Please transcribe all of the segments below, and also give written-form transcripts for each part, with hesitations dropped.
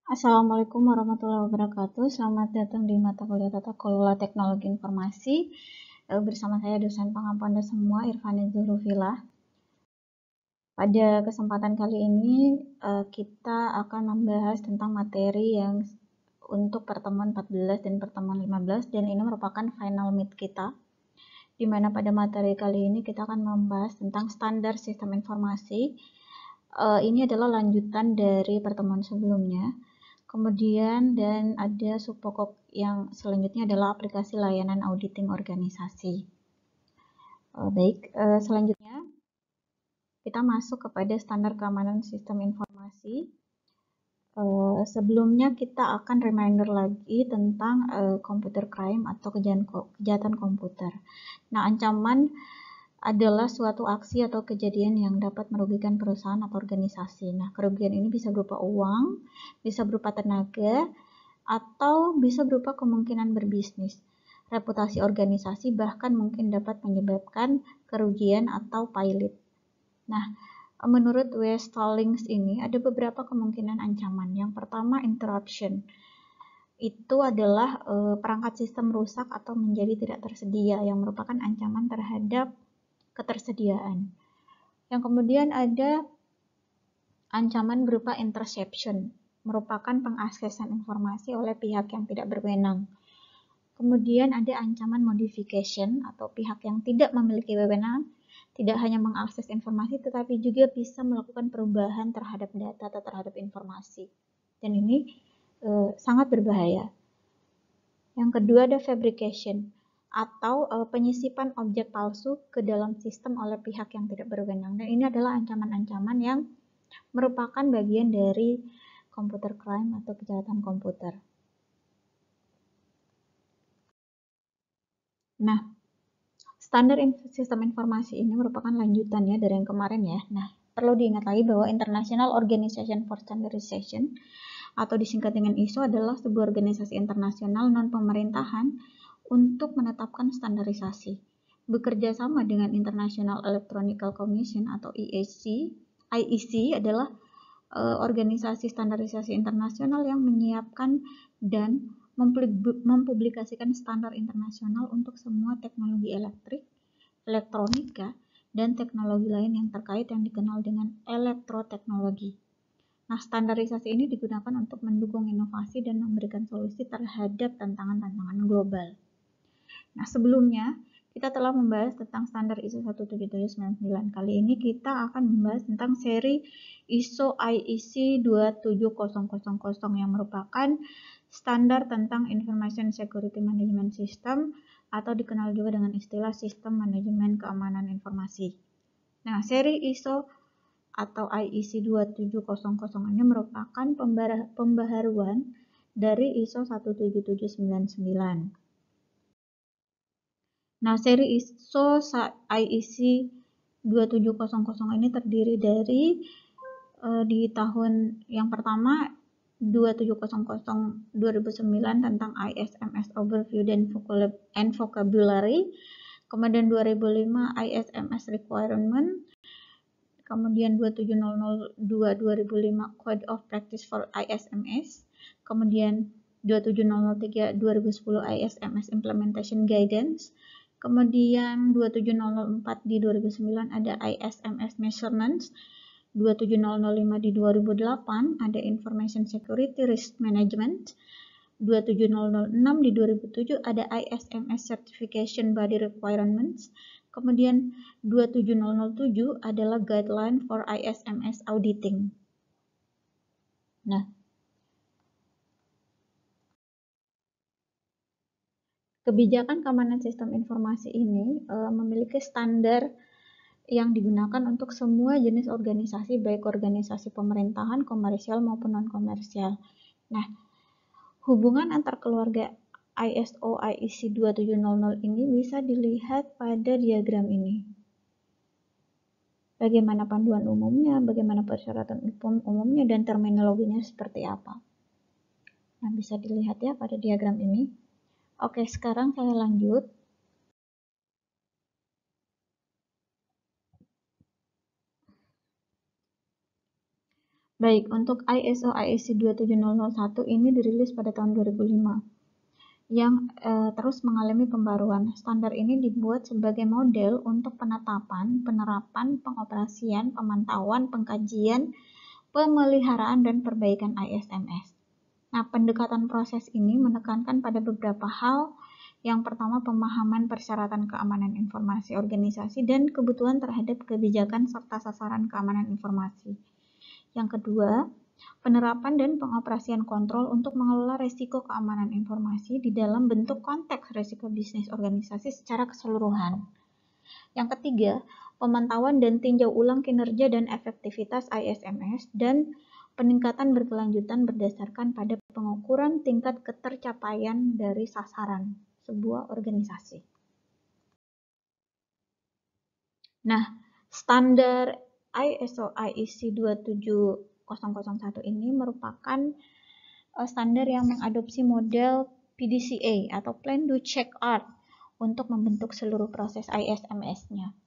Assalamualaikum warahmatullahi wabarakatuh. Selamat datang di mata kuliah Tata Kelola Teknologi Informasi. Bersama saya dosen pengampu Anda semua, Irfani Zuhrufillah. Pada kesempatan kali ini kita akan membahas tentang materi yang untuk pertemuan 14 dan pertemuan 15, dan ini merupakan final meet kita, di mana pada materi kali ini kita akan membahas tentang standar sistem informasi. Ini adalah lanjutan dari pertemuan sebelumnya. Kemudian dan ada subpokok yang selanjutnya adalah aplikasi layanan auditing organisasi. Selanjutnya kita masuk kepada standar keamanan sistem informasi. Sebelumnya kita akan reminder lagi tentang computer crime atau kejahatan komputer. Nah, ancaman adalah suatu aksi atau kejadian yang dapat merugikan perusahaan atau organisasi. Nah, kerugian ini bisa berupa uang, bisa berupa tenaga, atau bisa berupa kemungkinan berbisnis, reputasi organisasi, bahkan mungkin dapat menyebabkan kerugian atau pailit. Nah, menurut Westallings ini ada beberapa kemungkinan ancaman. Yang pertama, interruption. Itu adalah perangkat sistem rusak atau menjadi tidak tersedia, yang merupakan ancaman terhadap ketersediaan. Yang kemudian ada ancaman berupa interception, merupakan pengaksesan informasi oleh pihak yang tidak berwenang. Kemudian ada ancaman modification atau pihak yang tidak memiliki wewenang, tidak hanya mengakses informasi tetapi juga bisa melakukan perubahan terhadap data atau terhadap informasi. Dan ini sangat berbahaya. Yang kedua ada fabrication atau penyisipan objek palsu ke dalam sistem oleh pihak yang tidak berwenang. Dan ini adalah ancaman-ancaman yang merupakan bagian dari computer crime atau kejahatan komputer. Nah, standar sistem informasi ini merupakan lanjutannya dari yang kemarin ya. Nah, perlu diingat lagi bahwa International Organization for Standardization atau disingkat dengan ISO adalah sebuah organisasi internasional non-pemerintahan untuk menetapkan standarisasi. Bekerja sama dengan International Electronical Commission atau IEC adalah organisasi standarisasi internasional yang menyiapkan dan mempublikasikan standar internasional untuk semua teknologi elektrik, elektronika, dan teknologi lain yang terkait yang dikenal dengan elektroteknologi. Nah, standarisasi ini digunakan untuk mendukung inovasi dan memberikan solusi terhadap tantangan-tantangan global. Nah, sebelumnya kita telah membahas tentang standar ISO 17799. Kali ini kita akan membahas tentang seri ISO IEC 27000 yang merupakan standar tentang Information Security Management System atau dikenal juga dengan istilah Sistem Manajemen Keamanan Informasi. Nah, seri ISO atau IEC 27000 ini merupakan pembaharuan dari ISO 17799. Nah, seri ISO IEC 2700 ini terdiri dari di tahun yang pertama 2700 2009 tentang ISMS Overview and Vocabulary, kemudian 2005 ISMS Requirement, kemudian 2702 2005 Code of Practice for ISMS, kemudian 27003 2010 ISMS Implementation Guidance, kemudian 27004 di 2009 ada ISMS Measurements, 27005 di 2008 ada Information Security Risk Management, 27006 di 2007 ada ISMS Certification Body Requirements, kemudian 27007 adalah Guideline for ISMS Auditing. Nah, kebijakan keamanan sistem informasi ini memiliki standar yang digunakan untuk semua jenis organisasi, baik organisasi pemerintahan, komersial maupun non-komersial. Nah, hubungan antar keluarga ISO IEC 2700 ini bisa dilihat pada diagram ini. Bagaimana panduan umumnya, bagaimana persyaratan umumnya, dan terminologinya seperti apa. Nah, bisa dilihat ya pada diagram ini. Oke, sekarang saya lanjut. Baik, untuk ISO IEC 27001 ini dirilis pada tahun 2005 yang terus mengalami pembaruan. Standar ini dibuat sebagai model untuk penetapan, penerapan, pengoperasian, pemantauan, pengkajian, pemeliharaan, dan perbaikan ISMS. Nah, pendekatan proses ini menekankan pada beberapa hal. Yang pertama, pemahaman persyaratan keamanan informasi organisasi dan kebutuhan terhadap kebijakan serta sasaran keamanan informasi. Yang kedua, penerapan dan pengoperasian kontrol untuk mengelola risiko keamanan informasi di dalam bentuk konteks risiko bisnis organisasi secara keseluruhan. Yang ketiga, pemantauan dan tinjau ulang kinerja dan efektivitas ISMS dan peningkatan berkelanjutan berdasarkan pada pengukuran tingkat ketercapaian dari sasaran sebuah organisasi. Nah, standar ISO IEC 27001 ini merupakan standar yang mengadopsi model PDCA atau Plan Do Check Out untuk membentuk seluruh proses ISMS-nya.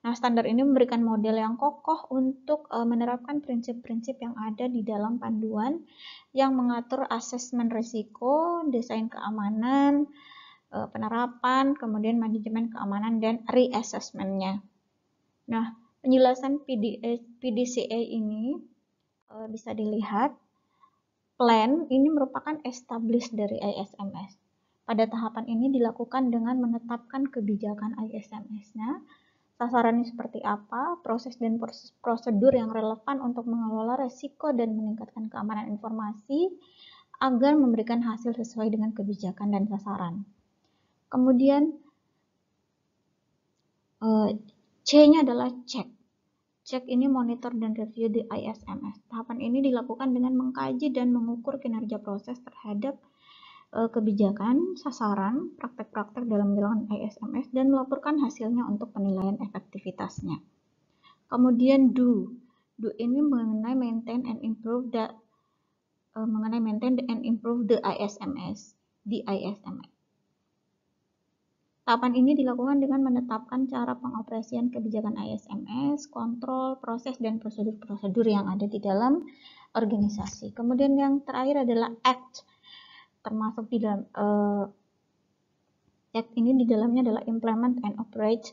Nah, standar ini memberikan model yang kokoh untuk menerapkan prinsip-prinsip yang ada di dalam panduan yang mengatur asesmen risiko, desain keamanan, penerapan, kemudian manajemen keamanan, dan reassessment-nya. Nah, penjelasan PDCA ini bisa dilihat. Plan ini merupakan established dari ISMS. Pada tahapan ini dilakukan dengan menetapkan kebijakan ISMS-nya, sasarannya seperti apa, proses dan prosedur yang relevan untuk mengelola resiko dan meningkatkan keamanan informasi agar memberikan hasil sesuai dengan kebijakan dan sasaran. Kemudian C-nya adalah check. Cek ini monitor dan review di ISMS. Tahapan ini dilakukan dengan mengkaji dan mengukur kinerja proses terhadap kebijakan, sasaran, praktek-praktek dalam menjalankan ISMS, dan melaporkan hasilnya untuk penilaian efektivitasnya. Kemudian do ini mengenai maintain and improve the ISMS di ISMS. Tahapan ini dilakukan dengan menetapkan cara pengoperasian kebijakan ISMS, kontrol, proses, dan prosedur-prosedur yang ada di dalam organisasi. Kemudian yang terakhir adalah act, termasuk di dalam act ini di dalamnya adalah implement and operate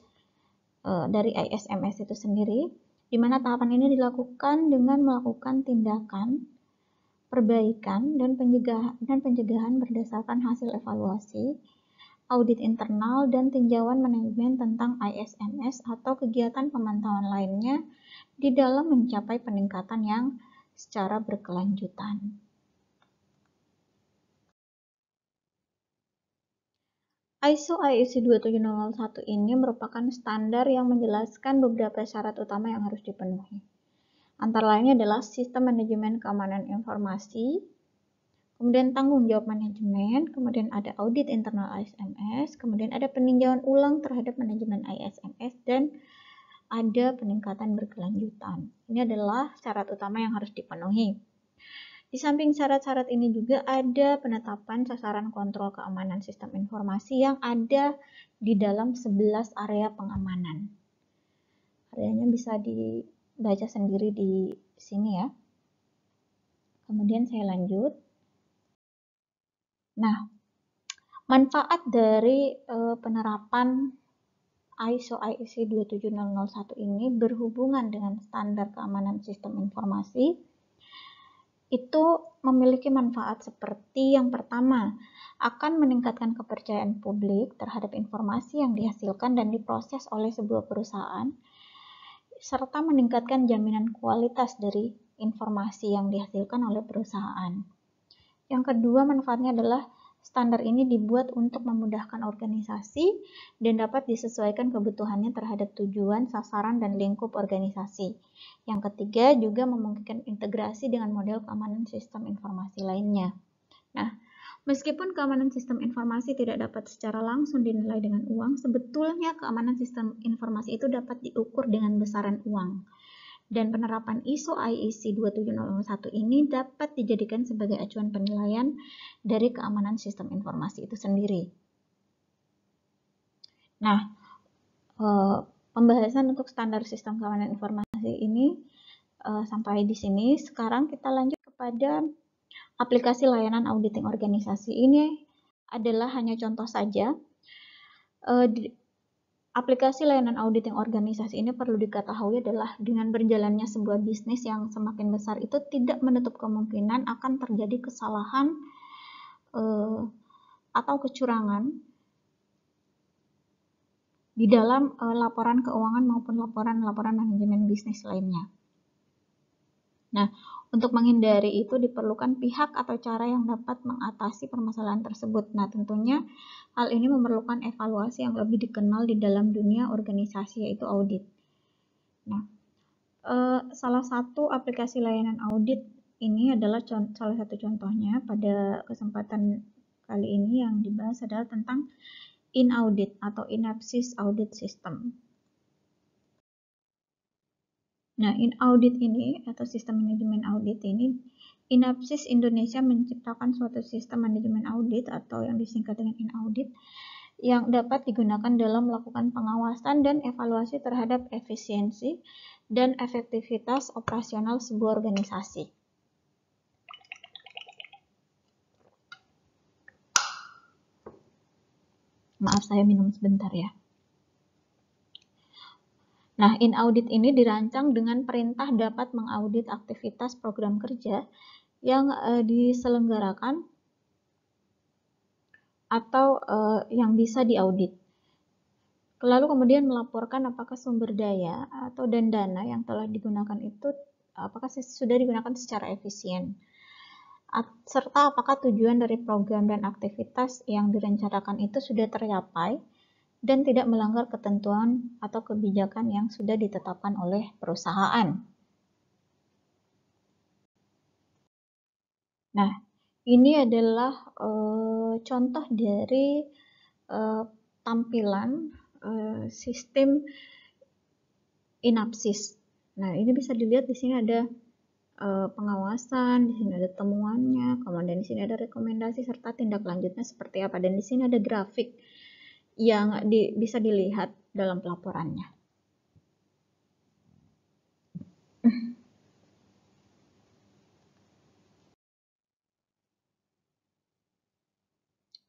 dari ISMS itu sendiri, di mana tahapan ini dilakukan dengan melakukan tindakan, perbaikan, dan pencegahan berdasarkan hasil evaluasi, audit internal, dan tinjauan manajemen tentang ISMS atau kegiatan pemantauan lainnya di dalam mencapai peningkatan yang secara berkelanjutan. ISO IEC 27001 ini merupakan standar yang menjelaskan beberapa syarat utama yang harus dipenuhi. Antara lainnya adalah sistem manajemen keamanan informasi, kemudian tanggung jawab manajemen, kemudian ada audit internal ISMS, kemudian ada peninjauan ulang terhadap manajemen ISMS, dan ada peningkatan berkelanjutan. Ini adalah syarat utama yang harus dipenuhi. Di samping syarat-syarat ini juga ada penetapan sasaran kontrol keamanan sistem informasi yang ada di dalam 11 area pengamanan. Areanya bisa dibaca sendiri di sini ya. Kemudian saya lanjut. Nah, manfaat dari penerapan ISO IEC 27001 ini berhubungan dengan standar keamanan sistem informasi itu memiliki manfaat seperti yang pertama, akan meningkatkan kepercayaan publik terhadap informasi yang dihasilkan dan diproses oleh sebuah perusahaan, serta meningkatkan jaminan kualitas dari informasi yang dihasilkan oleh perusahaan. Yang kedua, manfaatnya adalah standar ini dibuat untuk memudahkan organisasi dan dapat disesuaikan kebutuhannya terhadap tujuan, sasaran, dan lingkup organisasi. Yang ketiga, juga memungkinkan integrasi dengan model keamanan sistem informasi lainnya. Nah, meskipun keamanan sistem informasi tidak dapat secara langsung dinilai dengan uang, sebetulnya keamanan sistem informasi itu dapat diukur dengan besaran uang. Dan penerapan ISO IEC 27001 ini dapat dijadikan sebagai acuan penilaian dari keamanan sistem informasi itu sendiri. Nah, pembahasan untuk standar sistem keamanan informasi ini sampai di sini. Sekarang kita lanjut kepada aplikasi layanan auditing organisasi. Ini adalah hanya contoh saja. Aplikasi layanan auditing organisasi ini perlu diketahui adalah dengan berjalannya sebuah bisnis yang semakin besar itu tidak menutup kemungkinan akan terjadi kesalahan atau kecurangan di dalam laporan keuangan maupun laporan manajemen bisnis lainnya. Nah, untuk menghindari itu diperlukan pihak atau cara yang dapat mengatasi permasalahan tersebut. Nah, tentunya hal ini memerlukan evaluasi yang lebih dikenal di dalam dunia organisasi, yaitu audit. Nah, salah satu aplikasi layanan audit ini adalah salah satu contohnya. Pada kesempatan kali ini yang dibahas adalah tentang InAudit atau Inapsis Audit System. Nah, InAudit ini atau sistem manajemen audit ini, Inapsis Indonesia menciptakan suatu sistem manajemen audit atau yang disingkat dengan InAudit yang dapat digunakan dalam melakukan pengawasan dan evaluasi terhadap efisiensi dan efektivitas operasional sebuah organisasi. Maaf, saya minum sebentar ya. Nah, InAudit ini dirancang dengan perintah dapat mengaudit aktivitas program kerja yang diselenggarakan atau yang bisa diaudit. Lalu kemudian melaporkan apakah sumber daya atau dana yang telah digunakan itu apakah sudah digunakan secara efisien, serta apakah tujuan dari program dan aktivitas yang direncanakan itu sudah tercapai dan tidak melanggar ketentuan atau kebijakan yang sudah ditetapkan oleh perusahaan. Nah, ini adalah contoh dari tampilan sistem Inapsis. Nah, ini bisa dilihat di sini ada pengawasan, di sini ada temuannya, kemudian di sini ada rekomendasi serta tindak lanjutnya seperti apa, dan di sini ada grafik yang bisa dilihat dalam pelaporannya.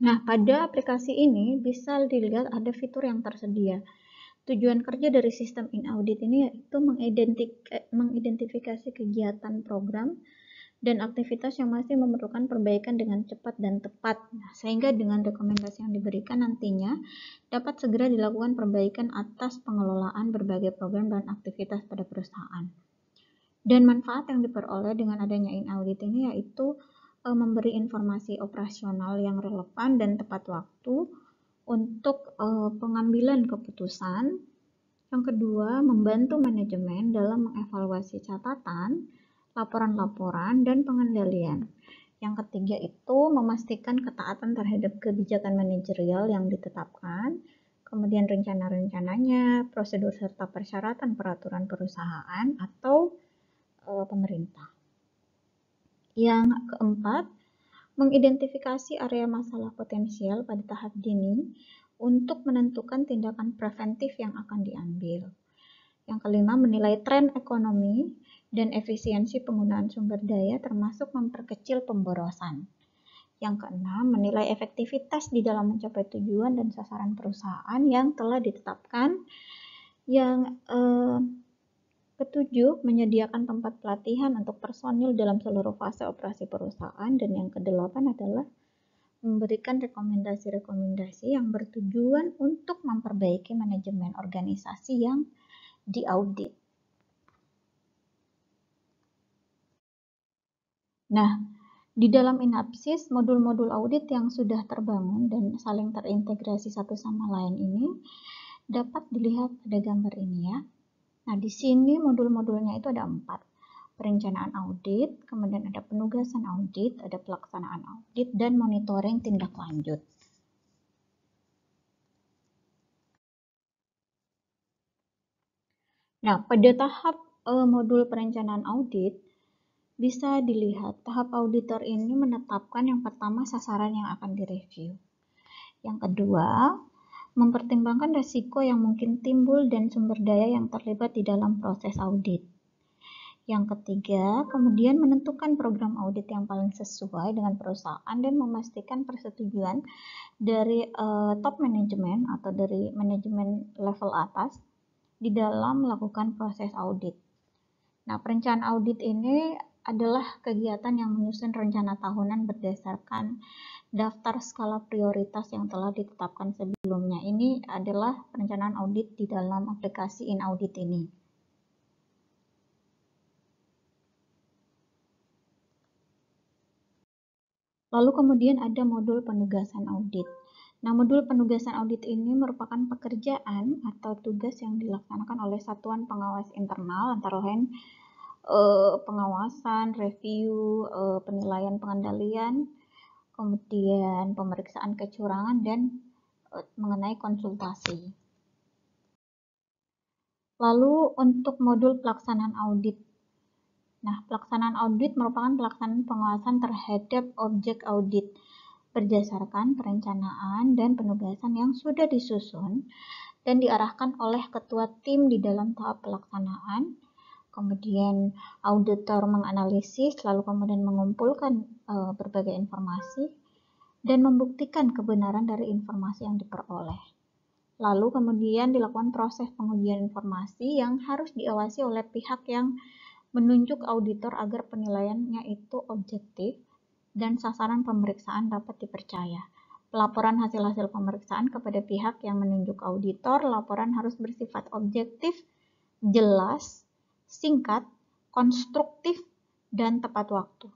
Nah, pada aplikasi ini bisa dilihat ada fitur yang tersedia. Tujuan kerja dari sistem InAudit ini yaitu mengidentifikasi kegiatan program dan aktivitas yang masih memerlukan perbaikan dengan cepat dan tepat. Nah, sehingga dengan rekomendasi yang diberikan nantinya dapat segera dilakukan perbaikan atas pengelolaan berbagai program dan aktivitas pada perusahaan. Dan manfaat yang diperoleh dengan adanya InAudit ini yaitu memberi informasi operasional yang relevan dan tepat waktu untuk pengambilan keputusan. Yang kedua, membantu manajemen dalam mengevaluasi catatan, laporan-laporan, dan pengendalian. Yang ketiga itu memastikan ketaatan terhadap kebijakan manajerial yang ditetapkan, kemudian rencana-rencananya, prosedur serta persyaratan peraturan perusahaan atau pemerintah. Yang keempat, mengidentifikasi area masalah potensial pada tahap dini untuk menentukan tindakan preventif yang akan diambil. Yang kelima, menilai tren ekonomi dan efisiensi penggunaan sumber daya termasuk memperkecil pemborosan. Yang keenam, menilai efektivitas di dalam mencapai tujuan dan sasaran perusahaan yang telah ditetapkan. Yang ketujuh, menyediakan tempat pelatihan untuk personil dalam seluruh fase operasi perusahaan. Dan yang kedelapan adalah memberikan rekomendasi-rekomendasi yang bertujuan untuk memperbaiki manajemen organisasi yang diaudit. Nah, di dalam Inapsis, modul-modul audit yang sudah terbangun dan saling terintegrasi satu sama lain ini dapat dilihat pada gambar ini ya. Nah, di sini modul-modulnya itu ada 4. Perencanaan audit, kemudian ada penugasan audit, ada pelaksanaan audit, dan monitoring tindak lanjut. Nah, pada tahap modul perencanaan audit, bisa dilihat tahap auditor ini menetapkan yang pertama sasaran yang akan direview. Yang kedua, mempertimbangkan risiko yang mungkin timbul dan sumber daya yang terlibat di dalam proses audit. Yang ketiga, kemudian menentukan program audit yang paling sesuai dengan perusahaan dan memastikan persetujuan dari top manajemen atau dari manajemen level atas di dalam melakukan proses audit. Nah, perencanaan audit ini adalah kegiatan yang menyusun rencana tahunan berdasarkan daftar skala prioritas yang telah ditetapkan sebelumnya. Ini adalah perencanaan audit di dalam aplikasi InAudit ini. Lalu kemudian ada modul penugasan audit. Nah, modul penugasan audit ini merupakan pekerjaan atau tugas yang dilaksanakan oleh satuan pengawas internal, antara lain pengawasan, review, penilaian pengendalian, kemudian pemeriksaan kecurangan, dan mengenai konsultasi. Lalu untuk modul pelaksanaan audit. Nah, pelaksanaan audit merupakan pelaksanaan pengawasan terhadap objek audit berdasarkan perencanaan dan penugasan yang sudah disusun dan diarahkan oleh ketua tim di dalam tahap pelaksanaan. Kemudian auditor menganalisis, lalu kemudian mengumpulkan berbagai informasi dan membuktikan kebenaran dari informasi yang diperoleh. Lalu kemudian dilakukan proses pengujian informasi yang harus diawasi oleh pihak yang menunjuk auditor agar penilaiannya itu objektif dan sasaran pemeriksaan dapat dipercaya. Pelaporan hasil-hasil pemeriksaan kepada pihak yang menunjuk auditor, laporan harus bersifat objektif, jelas, singkat, konstruktif, dan tepat waktu.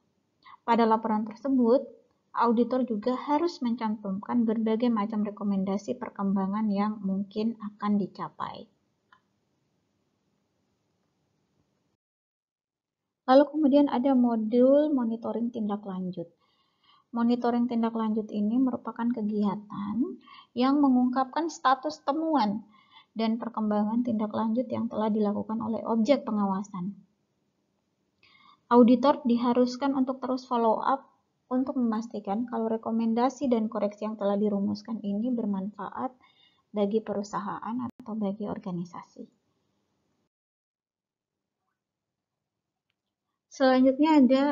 Pada laporan tersebut, auditor juga harus mencantumkan berbagai macam rekomendasi perkembangan yang mungkin akan dicapai. Lalu kemudian ada modul monitoring tindak lanjut. Monitoring tindak lanjut ini merupakan kegiatan yang mengungkapkan status temuan dan perkembangan tindak lanjut yang telah dilakukan oleh objek pengawasan. Auditor diharuskan untuk terus follow up untuk memastikan kalau rekomendasi dan koreksi yang telah dirumuskan ini bermanfaat bagi perusahaan atau bagi organisasi. Selanjutnya ada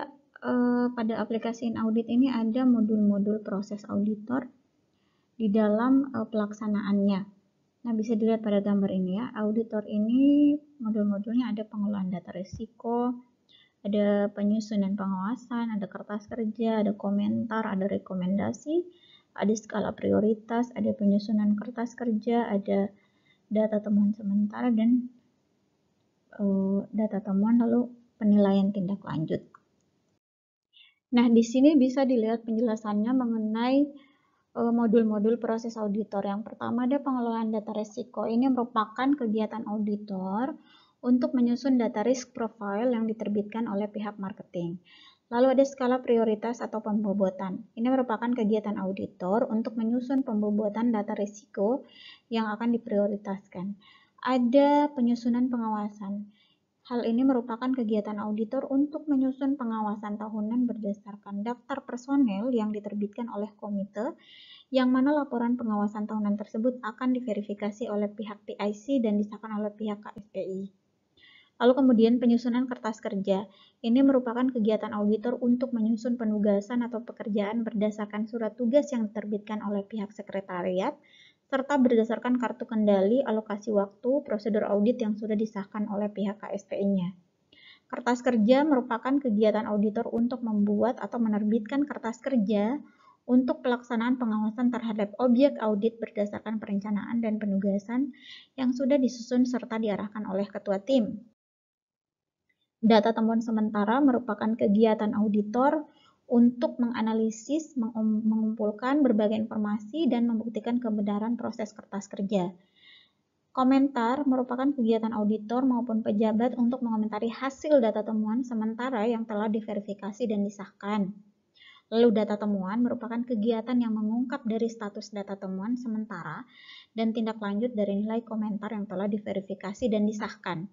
pada aplikasi InAudit ini ada modul-modul proses auditor di dalam pelaksanaannya. Nah, bisa dilihat pada gambar ini ya. Auditor ini modul-modulnya ada pengelolaan data risiko, ada penyusunan pengawasan, ada kertas kerja, ada komentar, ada rekomendasi, ada skala prioritas, ada penyusunan kertas kerja, ada data temuan sementara, dan data temuan lalu penilaian tindak lanjut. Nah, di sini bisa dilihat penjelasannya mengenai modul-modul proses auditor. Yang pertama ada pengelolaan data risiko. Ini merupakan kegiatan auditor untuk menyusun data risk profile yang diterbitkan oleh pihak marketing. Lalu ada skala prioritas atau pembobotan. Ini merupakan kegiatan auditor untuk menyusun pembobotan data risiko yang akan diprioritaskan. Ada penyusunan pengawasan. Hal ini merupakan kegiatan auditor untuk menyusun pengawasan tahunan berdasarkan daftar personel yang diterbitkan oleh komite, yang mana laporan pengawasan tahunan tersebut akan diverifikasi oleh pihak PIC dan disahkan oleh pihak KSPI. Lalu kemudian penyusunan kertas kerja. Ini merupakan kegiatan auditor untuk menyusun penugasan atau pekerjaan berdasarkan surat tugas yang diterbitkan oleh pihak sekretariat, serta berdasarkan kartu kendali, alokasi waktu, prosedur audit yang sudah disahkan oleh pihak KSPI-nya. Kertas kerja merupakan kegiatan auditor untuk membuat atau menerbitkan kertas kerja untuk pelaksanaan pengawasan terhadap objek audit berdasarkan perencanaan dan penugasan yang sudah disusun serta diarahkan oleh ketua tim. Data temuan sementara merupakan kegiatan auditor untuk menganalisis, mengumpulkan berbagai informasi, dan membuktikan kebenaran proses kertas kerja. Komentar merupakan kegiatan auditor maupun pejabat untuk mengomentari hasil data temuan sementara yang telah diverifikasi dan disahkan. Lalu data temuan merupakan kegiatan yang mengungkap dari status data temuan sementara dan tindak lanjut dari nilai komentar yang telah diverifikasi dan disahkan.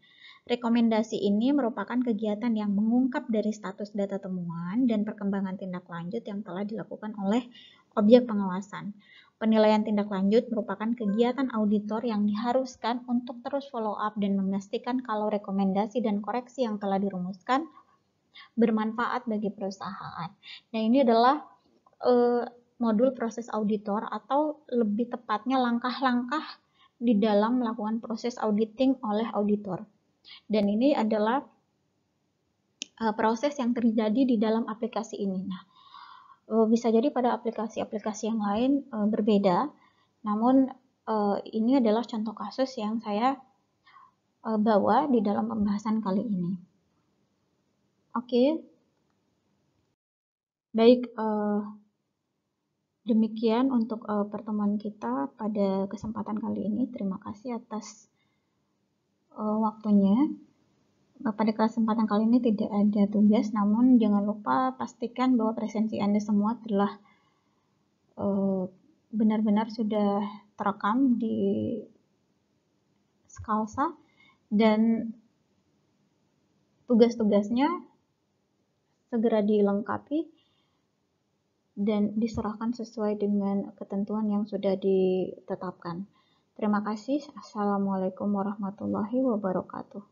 Rekomendasi ini merupakan kegiatan yang mengungkap dari status data temuan dan perkembangan tindak lanjut yang telah dilakukan oleh objek pengawasan. Penilaian tindak lanjut merupakan kegiatan auditor yang diharuskan untuk terus follow up dan memastikan kalau rekomendasi dan koreksi yang telah dirumuskan bermanfaat bagi perusahaan. Nah, ini adalah modul proses auditor atau lebih tepatnya langkah-langkah di dalam melakukan proses auditing oleh auditor. Dan ini adalah proses yang terjadi di dalam aplikasi ini. Nah, bisa jadi pada aplikasi-aplikasi yang lain berbeda, namun ini adalah contoh kasus yang saya bawa di dalam pembahasan kali ini. Oke, baik, demikian untuk pertemuan kita pada kesempatan kali ini. Terima kasih atas waktunya. Pada kesempatan kali ini tidak ada tugas, namun jangan lupa pastikan bahwa presensi Anda semua telah benar-benar sudah terekam di Skalsa dan tugas-tugasnya segera dilengkapi dan diserahkan sesuai dengan ketentuan yang sudah ditetapkan. Terima kasih. Assalamualaikum warahmatullahi wabarakatuh.